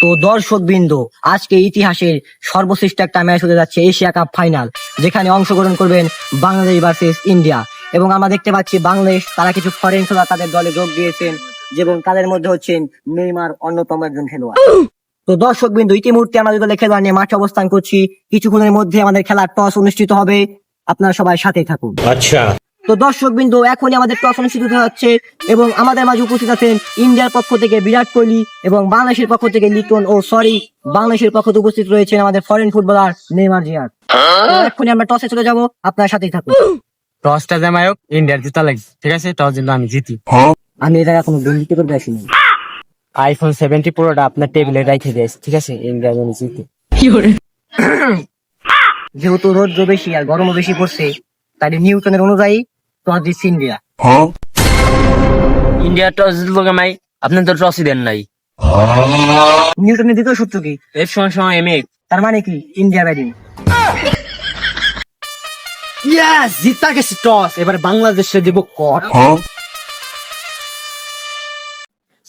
তো দর্শক বিন্দু, আজকে ইতিহাসের সর্বশ্রেষ্ঠ একটা ম্যাচ হতে যাচ্ছে এশিয়া কাপ ফাইনাল, যেখানে অংশগ্রহণ করবেন বাংলাদেশ ভার্সেস ইন্ডিয়া। এবং আমরা দেখতে পাচ্ছি বাংলাদেশ তারা কিছু ফরেন খেলোয়াড় তাদের দলে যোগ দিয়েছেন, এবং তাদের মধ্যে হচ্ছেন নেইমার অন্যতম একজন খেলোয়াড়। তো দর্শক বিন্দু, ইতিমধ্যে আমাদের দলে খেলোয়াড় নিয়ে মাঠে অবস্থান করছি। কিছুক্ষণের মধ্যে আমাদের খেলার টস অনুষ্ঠিত হবে, আপনারা সবাই সাথে থাকুন। আচ্ছা, তো দর্শক বিন্দু, এখনই আমাদের টস অনুষ্ঠিত হতে যাচ্ছে এবং আমাদের মাঝে উপস্থিত আছেন ইন্ডিয়ার পক্ষ থেকে বিরাট কোহলি এবং বাংলাদেশের পক্ষ থেকে বাংলাদেশের পক্ষ থেকে উপস্থিত রয়েছেন আমাদের ফরেন ফুটবলার নেইমার জিয়ার। তো এখনই আমরা টসে চলে যাব, আপনার সাথেই থাকুন। টসটা জামায়ক ইন্ডিয়ার জিতা লাগছে, ঠিক আছে? টস জিতলে আমি জিতি। আমি এই জায়গায় কোনো দুর্নীতি করতে আসিনি। আইফোন 70 প্রোটা আপনার টেবিলে রেখে দিয়েছে, ঠিক আছে? ইন্ডিয়া যেন জিতে। যেহেতু রোদ্র বেশি আর গরমও বেশি পড়ছে, তাই নিউটনের অনুযায়ী টস দিচ্ছে ইন্ডিয়া। ইন্ডিয়া টস জিতলো কেমাই, আপনার তো টসই দেন নাই। নিউটনের দ্বিতীয় সূত্র কি? এর সময় সময় এম এক্স। তার মানে কি? India batting. ইয়েস, জিতা গেছে টস, এবার বাংলাদেশে দিব কট।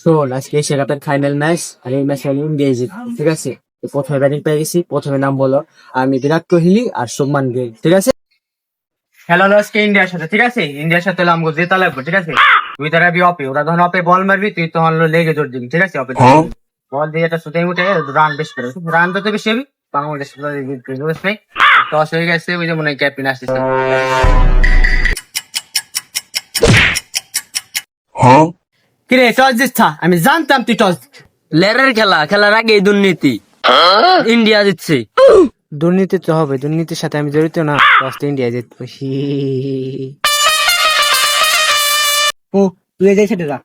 শোন, আজকে এশিয়া কাপের ফাইনাল ম্যাচ, আর এই ম্যাচে আমি ইন্ডিয়া জিতবো, ঠিক আছে? তো প্রথমে ব্যাটিং পেয়ে গেছি, প্রথমে নাম বলো, আমি বিরাট কোহলি আর শুভমান গিল, ঠিক আছে? খেলা হলো আজকে ইন্ডিয়ার সাথে, ঠিক আছে? ইন্ডিয়ার সাথে আমাকে জেতা লাগবে, ঠিক আছে? তুই তারা অপে, ওরা তখন অপে বল মারবি, তুই তখন লেগে জোর দিবি, ঠিক আছে? অপে বল দিয়ে একটা শুতে উঠে রান বেশি করে, রান তো বেশি হবে বাংলাদেশ নেই। টস হয়ে গেছে, ওই যে মনে হয় ক্যাপ্টেন আসতেছে। কিরে টস জিতছা? আমি জানতাম তুই টস। লেরের খেলা, খেলার আগে দুর্নীতি। ইন্ডিয়া জিতছে। দুর্নীতি তো হবে, দুর্নীতির সাথে আমি জড়িত না। টসটা ইন্ডিয়া জিতবো। ও, তুই এই সাইডে যা।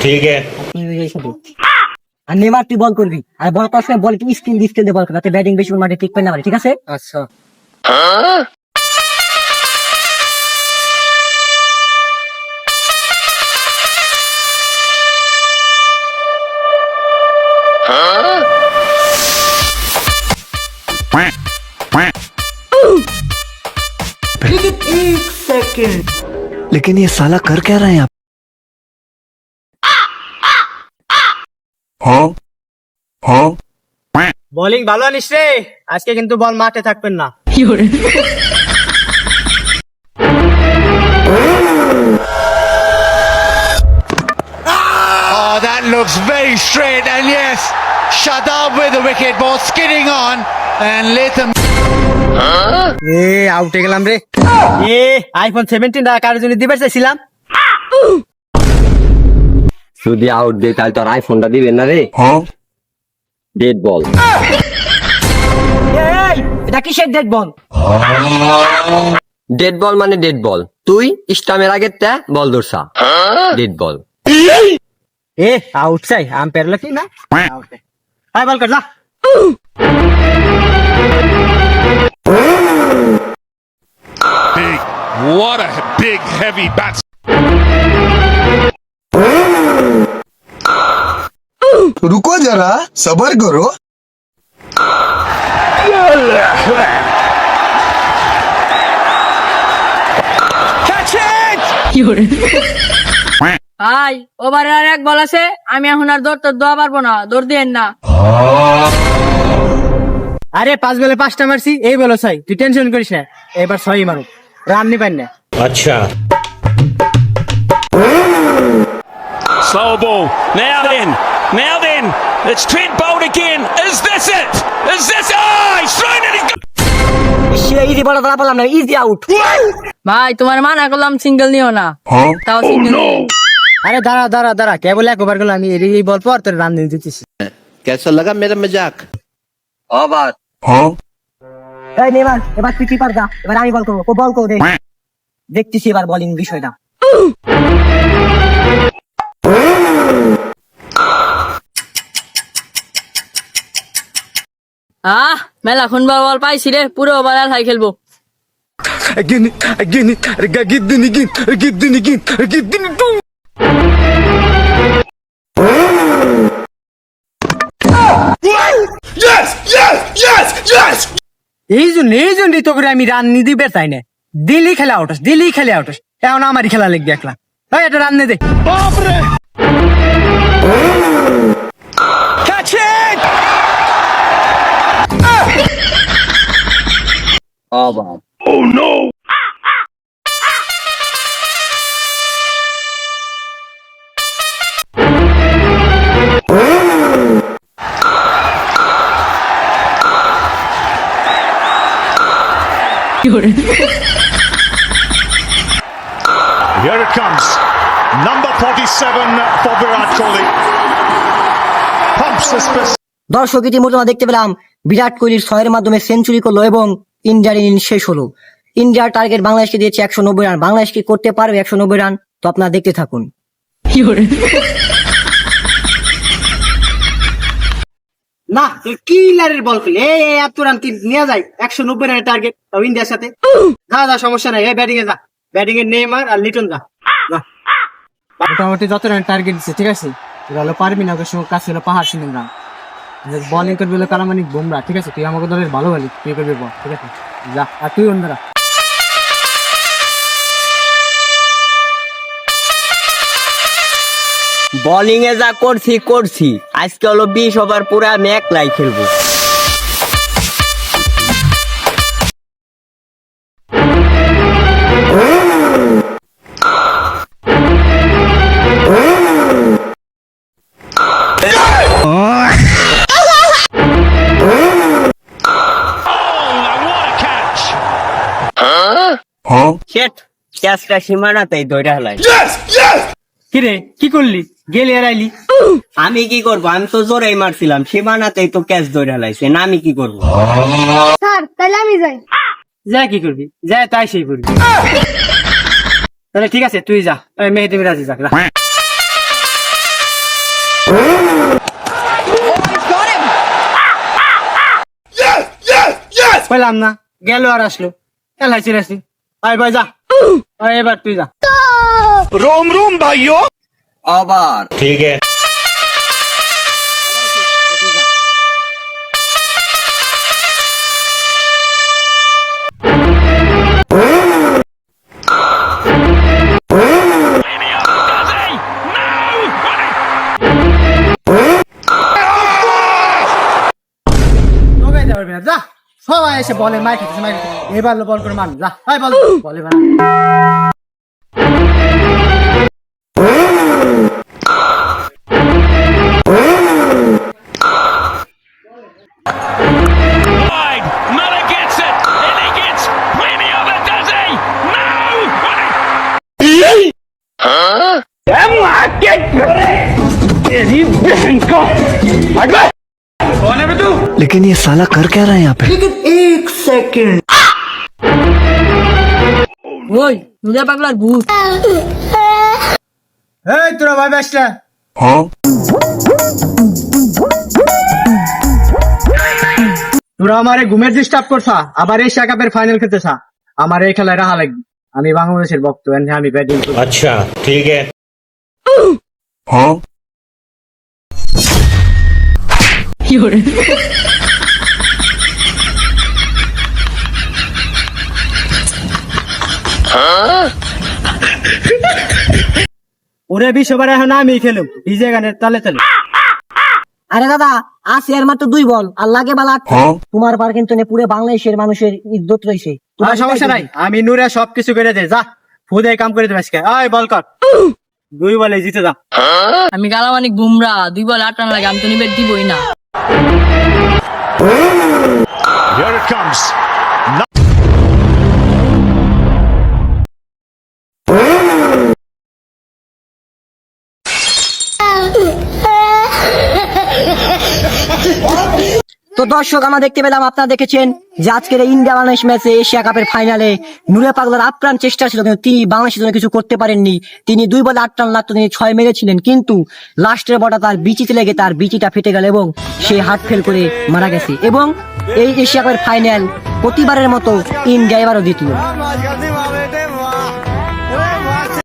ঠিক আছে। তুই এই সাইডে। আর নেইমার তুই বল করবি, আর বল করার সময় বল কি স্কিল দিয়ে বল কর, যাতে ব্যাটিং বেশি মাঠে ঠিক পাই না পারে, ঠিক আছে? আচ্ছা। लेकिन ये साला कर क्या रहे हैं आप? বোলিং ভালো আনিস রে, আজকে কিন্তু বল মাঠে থাকবেন না। Oh, that looks very straight, and yes, Shadab with the wicket, ball skidding on, and Latham. এ আউটে গেলাম রে। এ আইফোন 17 টাকা কার জন্য দিবে চাইছিলাম। যদি আউট দে তাহলে তোর আইফোনটা দিবেন না রে। ডেড বল। এই, এটা কিসের ডেড বল? ডেড বল মানে ডেড বল। তুই স্টামের আগে বল ধরছা। Dead ball. এ আউট চাই, আম্পায়ার লাগি না। আউটে আই বল কর যা। Big, what a big heavy bat. रुको जरा, सबर करो। ভাই, ওভারে আর এক বল আছে, আমি এখন আর দৌড় দোয়া পারবো না, দৌড় দিয়েন না। আরে 5 বলে 5টা মারছি, এই বলো চাই, তুই টেনশন করিস না। এবার 6ই মারো, রান নি পাই না। আচ্ছা। Slow ball. Now then. It's Trent Bolt again. Is this it? Oh, he's thrown it. He's got... easy ball ধরা পেলাম না, ইজি আউট। ভাই, তোমার মানা করলাম সিঙ্গেল নিও না, তাও সিঙ্গেল। আরে দাঁড়া, কেবল এক ওভার গেল, আমি এই বল পর তোর রান দিয়ে দিতেছি। कैसा लगा मेरा मजाक? আবার এই নেইমার, এবার তুই কিপার যা, এবার আমি বল করবো। ও বল করো, দেখতেছি এবার বোলিং বিষয়টা। মেলা খুন বল পাইছি রে, পুরো ওভার আর হাই খেলবো। এই জন্য তো করে আমি রান নি দিবে তাই না। দিল্লি খেলা আউটস, এখন আমারই খেলা লিখবে একলা। ভাই একটা রান নে দে। Catch it! অবাক। Here it comes. Number 47 for Virat Kohli. Pumps his fist. দর্শক ইতিমধ্যে আমরা দেখতে পেলাম বিরাট কোহলির 6 মাধ্যমে সেঞ্চুরি করলো এবং ইন্ডিয়ার ইনিংস শেষ হলো। ইন্ডিয়ার টার্গেট বাংলাদেশকে দিয়েছে 190 রান। বাংলাদেশ কি করতে পারবে 190 রান? তো আপনারা দেখতে থাকুন। না কিলারের বল খেলে এই এত রান নিয়ে যায় 190 রানের টার্গেট তাও ইন্ডিয়ার সাথে। যা সমস্যা নাই, এই ব্যাটিং এ যা, ব্যাটিং এ নেইমার আর লিটন যা। মোটামুটি যত রান টার্গেট দিচ্ছে ঠিক আছে, এটা হলো পারবি না, ওদের সঙ্গে কাছে হলো পাহাড় সিং রান। বলিং করবি হলো কালামানিক বুমরা, ঠিক আছে, তুই আমাকে দলের ভালো বলি, তুই করবি বল, ঠিক আছে যা, আর তুই অন্যরা। বোলিং এ যা করছি আজকে হলো 20 ওভার পুরো আমি একলাই খেলবো। শেট ক্যাচটা সীমানাতেই ধরে হেলাই। কিরে কি করলি, গেলি আর আইলি? আমি কি করবো, আমি তো জোরেই মারছিলাম, সীমানাতেই তো ক্যাচ ধরে হেলাইছে, না আমি কি করবো? স্যার তাহলে আমি যাই। যা কি করবি, যা তাই সেই করবি। তাহলে ঠিক আছে তুই যা, মেহেদি মিরাজি যা। পেলাম না, গেল আর আসলো, খেলাই ছিল আসি। আয় ভাই যা, এবার তুই যা। Room, bhaiyo. আবার ठीक है. যা সবাই এসে বলে মাই খেতেছে, মাই খেতেছে, এবার বল করে মান যা, বল বলে বানা। Wide. Muller gets it. And he gets plenty of it, does he? No! लेकिन ये साला कर क्या रहा है यहाँ पे? ওই নুরে পাগলার ভূত। এই তোরা ভাই আসলে তোরা আমারে ঘুমের ডিস্টার্ব করছা, আবার এশিয়া কাপের ফাইনাল খেলতেছা, আমার এই খেলায় রাহা লাগবে। আমি বাংলাদেশের ভক্ত, আমি ব্যাটিং করি। अच्छा, ठीक है. ওরে 20 ওভার এখন আমি খেলুম ডিজে গানের তালে তালে। আরে দাদা, আছে আর মাত্র 2 বল, আর লাগে বালা 8। তোমার পার কিন্তু পুরো বাংলাদেশের মানুষের ইজ্জত রয়েছে। তোমার সমস্যা নাই, আমি নুরে সবকিছু করে দে, যা ফুদে কাম করে দেবে আজকে। আয় বল কর, 2 বলে জিতে যা। আমি কালামানিক বুমরা, 2 বল 8 রান লাগে, আমি তো নিবে দিবই না। Here it comes. তো দর্শক আমরা দেখতে পেলাম, আপনারা দেখেছেন যে আজকের এই ইন্ডিয়া বাংলাদেশ ম্যাচে এশিয়া কাপের ফাইনালে নুরে পাগলার আপ্রাণ চেষ্টা ছিল, কিন্তু তিনি বাংলাদেশের জন্য কিছু করতে পারেননি। তিনি 2 বলে 8 রান লাগতো, তিনি 6 মেরেছিলেন, কিন্তু লাস্টের বলটা তার বিচিতে লেগে তার বিচিটা ফেটে গেল এবং সে হার্ট ফেল করে মারা গেছে। এবং এই এশিয়া কাপের ফাইনাল প্রতিবারের মতো ইন্ডিয়া এবারও জিতল।